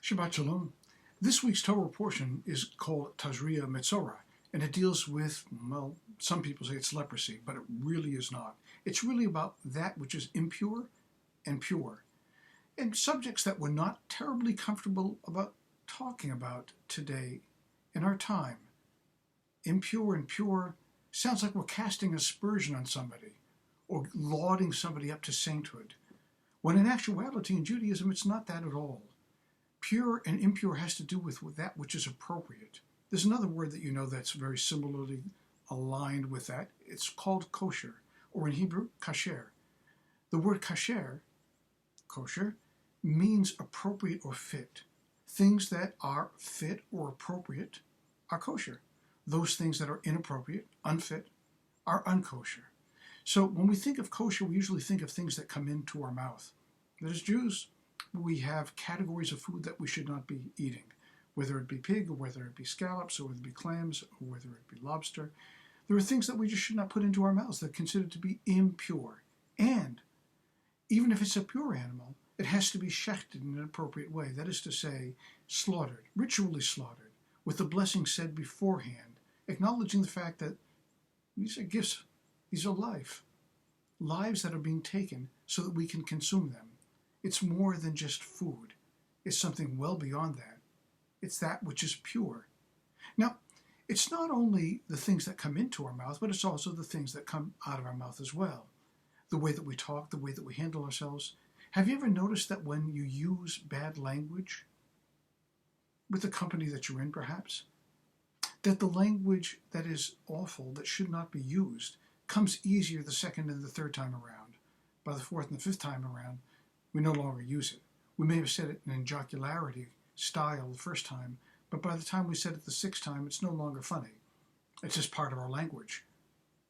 Shabbat Shalom. This week's Torah portion is called Tazria-Metzora, and it deals with, well, some people say it's leprosy, but it really is not. It's really about that which is impure and pure, and subjects that we're not terribly comfortable about talking about today in our time. Impure and pure sounds like we're casting aspersion on somebody or lauding somebody up to sainthood, when in actuality in Judaism it's not that at all. Pure and impure has to do with that which is appropriate. There's another word that you know that's very similarly aligned with that. It's called kosher, or in Hebrew, kasher. The word kasher, kosher, means appropriate or fit. Things that are fit or appropriate are kosher. Those things that are inappropriate, unfit, are unkosher. So when we think of kosher, we usually think of things that come into our mouth. That as Jews, we have categories of food that we should not be eating, whether it be pig, or whether it be scallops, or whether it be clams, or whether it be lobster. There are things that we just should not put into our mouths that are considered to be impure. And even if it's a pure animal, it has to be shechted in an appropriate way. That is to say, slaughtered, ritually slaughtered, with the blessing said beforehand, acknowledging the fact that these are gifts, these are lives that are being taken so that we can consume them. It's more than just food. It's something well beyond that. It's that which is pure. Now, it's not only the things that come into our mouth, but it's also the things that come out of our mouth as well. The way that we talk, the way that we handle ourselves. Have you ever noticed that when you use bad language, with the company that you're in perhaps, that the language that is awful, that should not be used, comes easier the second and the third time around. By the fourth and the fifth time around, we no longer use it. We may have said it in an jocularity style the first time, but by the time we said it the sixth time, it's no longer funny. It's just part of our language.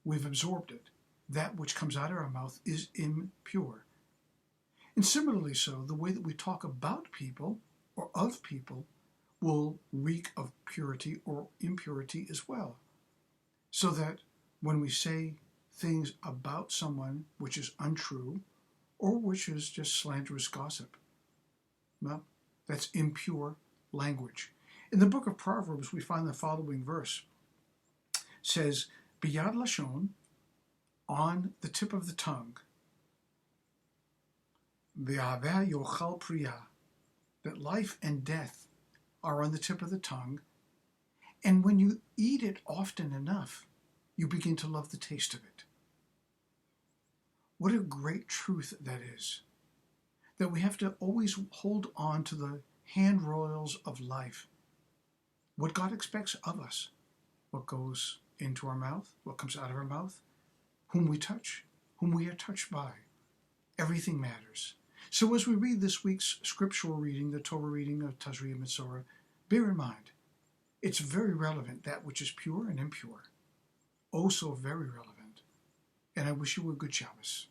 We've absorbed it. That which comes out of our mouth is impure. And similarly so, the way that we talk about people or of people will reek of purity or impurity as well. So that when we say things about someone which is untrue, or which is just slanderous gossip, well, that's impure language. In the book of Proverbs, we find the following verse. It says, Biyad Lashon, on the tip of the tongue, V'aveh yochal priya, that life and death are on the tip of the tongue, and when you eat it often enough, you begin to love the taste of it. What a great truth that is, that we have to always hold on to the handrails of life. What God expects of us, what goes into our mouth, what comes out of our mouth, whom we touch, whom we are touched by. Everything matters. So as we read this week's scriptural reading, the Torah reading of Tazria-Metzora, bear in mind, it's very relevant, that which is pure and impure. Oh, so very relevant. And I wish you a good Shabbos.